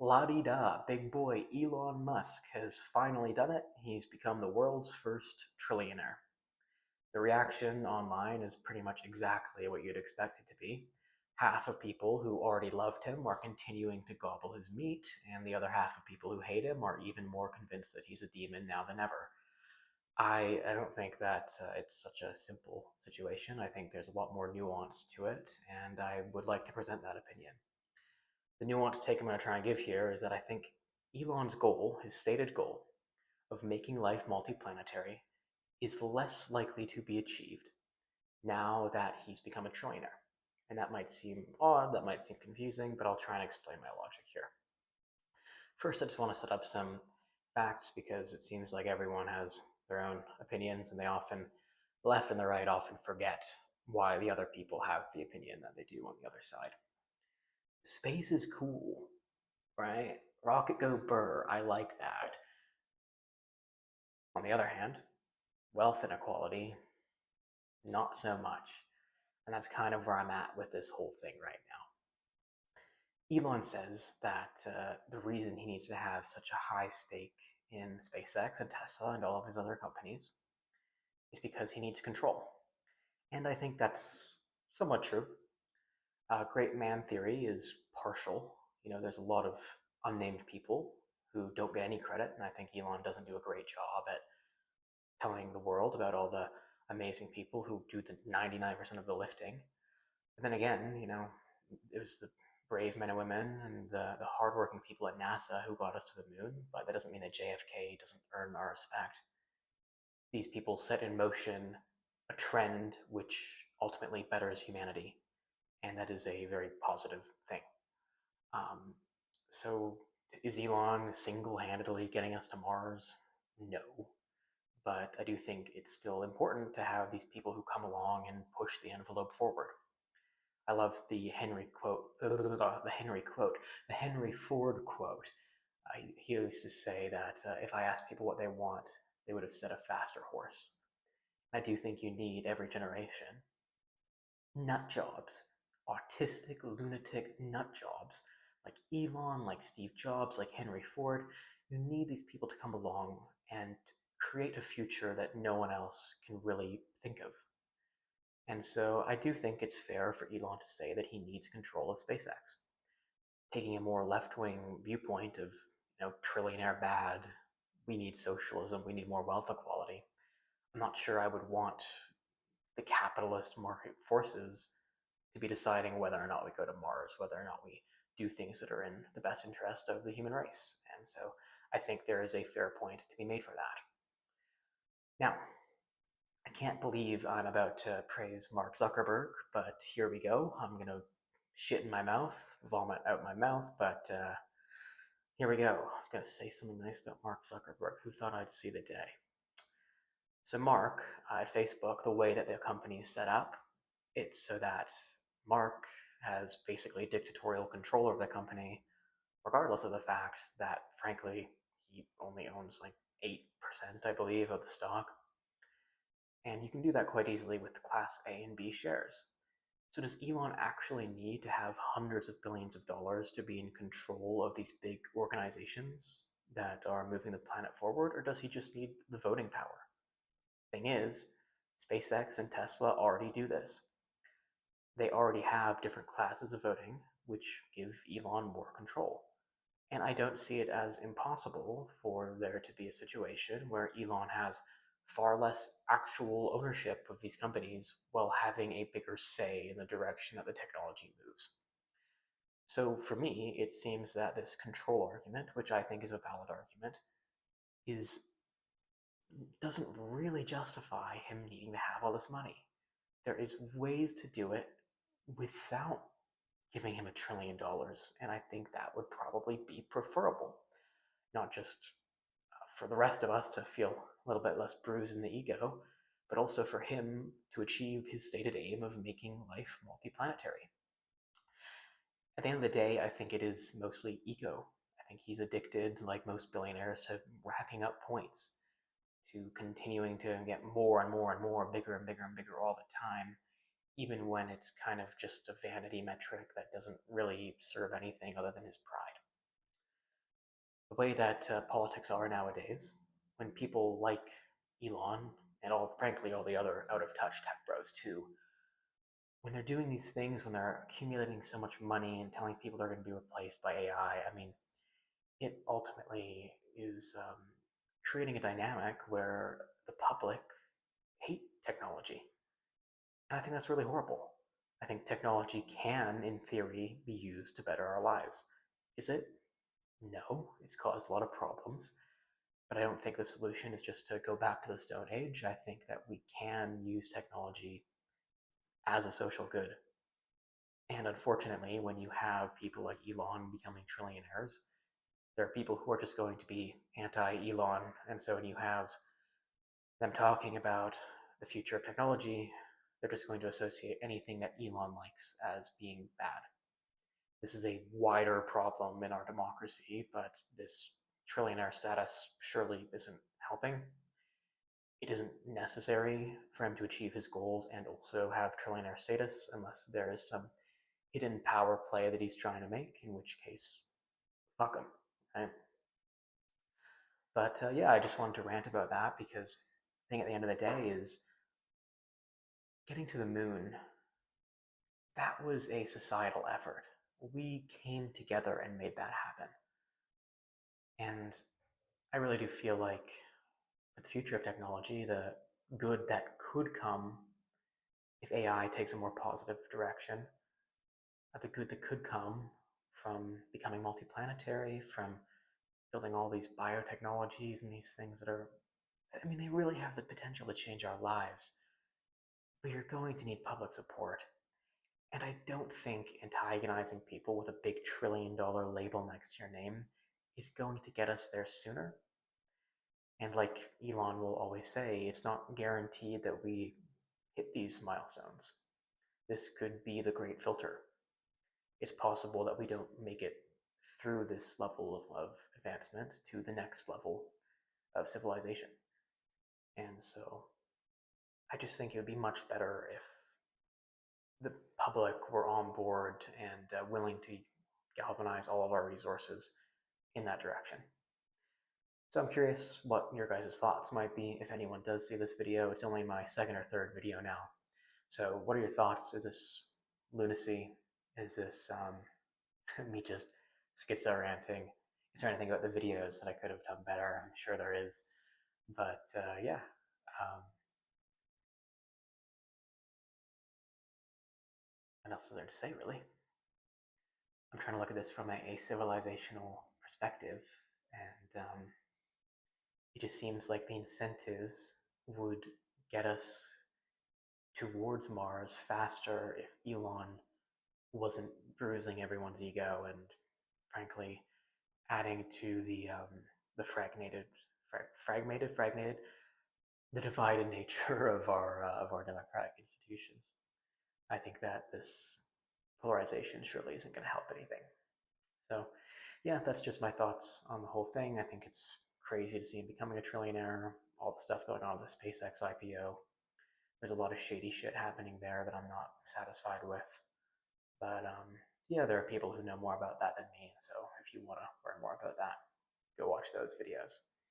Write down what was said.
La-di-da, big boy Elon Musk has finally done it. He's become the world's first trillionaire. The reaction online is pretty much exactly what you'd expect it to be. Half of people who already loved him are continuing to gobble his meat, and the other half of people who hate him are even more convinced that he's a demon now than ever. I don't think that it's such a simple situation. I think there's a lot more nuance to it, and I would like to present that opinion. The nuanced take I'm going to try and give here is that I think Elon's goal, his stated goal, of making life multiplanetary is less likely to be achieved now that he's become a trillionaire. And that might seem odd, that might seem confusing, but I'll try and explain my logic here. First, I just want to set up some facts because it seems like everyone has their own opinions, and they often, the left and the right, often forget why the other people have the opinion that they do on the other side. Space is cool, right? Rocket go burr, I like that. On the other hand, wealth inequality, not so much. And that's kind of where I'm at with this whole thing right now. Elon says that the reason he needs to have such a high stake in SpaceX and Tesla and all of his other companies is because he needs control. And I think that's somewhat true. Great man theory is partial. There's a lot of unnamed people who don't get any credit, and I think Elon doesn't do a great job at telling the world about all the amazing people who do the 99% of the lifting. But then again, it was the brave men and women and the hardworking people at NASA who got us to the moon, but that doesn't mean that JFK doesn't earn our respect. These people set in motion a trend which ultimately betters humanity, and that is a very positive thing. So is Elon single-handedly getting us to Mars? No. But I do think it's still important to have these people who come along and push the envelope forward. I love the Henry Ford quote. He used to say that if I asked people what they want, they would have said a faster horse. I do think you need every generation nut jobs, autistic, lunatic nut jobs, like Elon, like Steve Jobs, like Henry Ford. You need these people to come along and create a future that no one else can really think of. And so I do think it's fair for Elon to say that he needs control of SpaceX. Taking a more left-wing viewpoint of, trillionaire bad, we need socialism, we need more wealth equality, I'm not sure I would want the capitalist market forces to be deciding whether or not we go to Mars, whether or not we do things that are in the best interest of the human race. And so I think there is a fair point to be made for that. Now, I can't believe I'm about to praise Mark Zuckerberg, but here we go. I'm going to shit in my mouth, vomit out my mouth, but here we go. I'm going to say something nice about Mark Zuckerberg. Who thought I'd see the day? So Mark, at Facebook, the way that the company is set up, it's so that Mark has basically dictatorial control over the company, regardless of the fact that, frankly, he only owns like 8%, I believe, of the stock. And you can do that quite easily with the Class A and B shares. So does Elon actually need to have hundreds of billions of dollars to be in control of these big organizations that are moving the planet forward, or does he just need the voting power? Thing is, SpaceX and Tesla already do this. They already have different classes of voting, which give Elon more control. And I don't see it as impossible for there to be a situation where Elon has far less actual ownership of these companies while having a bigger say in the direction that the technology moves. So for me, it seems that this control argument, which I think is a valid argument, doesn't really justify him needing to have all this money. There is ways to do it without giving him $1 trillion, and I think that would probably be preferable. Not just for the rest of us to feel a little bit less bruised in the ego, but also for him to achieve his stated aim of making life multiplanetary. At the end of the day, I think it is mostly ego. I think he's addicted, like most billionaires, to racking up points, to continuing to get more and more and more, bigger and bigger and bigger all the time, even when it's kind of just a vanity metric that doesn't really serve anything other than his pride. way that politics are nowadays, when people like Elon and frankly, all the other out of touch tech bros too, when they're doing these things, when they're accumulating so much money and telling people they're going to be replaced by AI, I mean, it ultimately is creating a dynamic where the public hate technology. And I think that's really horrible. I think technology can, in theory, be used to better our lives. Is it? No, it's caused a lot of problems. But I don't think the solution is just to go back to the Stone Age. I think that we can use technology as a social good. And unfortunately, when you have people like Elon becoming trillionaires, there are people who are just going to be anti Elon. And so when you have them talking about the future of technology, they're just going to associate anything that Elon likes as being bad. This is a wider problem in our democracy, but this trillionaire status surely isn't helping. It isn't necessary for him to achieve his goals and also have trillionaire status unless there is some hidden power play that he's trying to make, in which case, fuck him, right? But yeah, I just wanted to rant about that because the thing at the end of the day is getting to the moon, that was a societal effort. We came together and made that happen. And I really do feel like with the future of technology, the good that could come if AI takes a more positive direction, the good that could come from becoming multiplanetary, from building all these biotechnologies and these things that are, I mean, they really have the potential to change our lives. But you're going to need public support. And I don't think antagonizing people with a big $1 trillion label next to your name is going to get us there sooner. And like Elon will always say, it's not guaranteed that we hit these milestones. This could be the great filter. It's possible that we don't make it through this level of advancement to the next level of civilization. And so I just think it would be much better if the public were on board and willing to galvanize all of our resources in that direction. So I'm curious what your guys' thoughts might be if anyone does see this video. It's only my second or third video now. So what are your thoughts? Is this lunacy? Is this me just schizo ranting? Is there anything about the videos that I could have done better? I'm sure there is. But yeah. What else is there to say, really? I'm trying to look at this from a civilizational perspective, and it just seems like the incentives would get us towards Mars faster if Elon wasn't bruising everyone's ego and, frankly, adding to the fragmented, the divided nature of our democratic institutions. I think that this polarization surely isn't going to help anything. So, yeah, that's just my thoughts on the whole thing. I think it's crazy to see him becoming a trillionaire, all the stuff going on with the SpaceX IPO. There's a lot of shady shit happening there that I'm not satisfied with. But yeah, there are people who know more about that than me. So if you want to learn more about that, go watch those videos.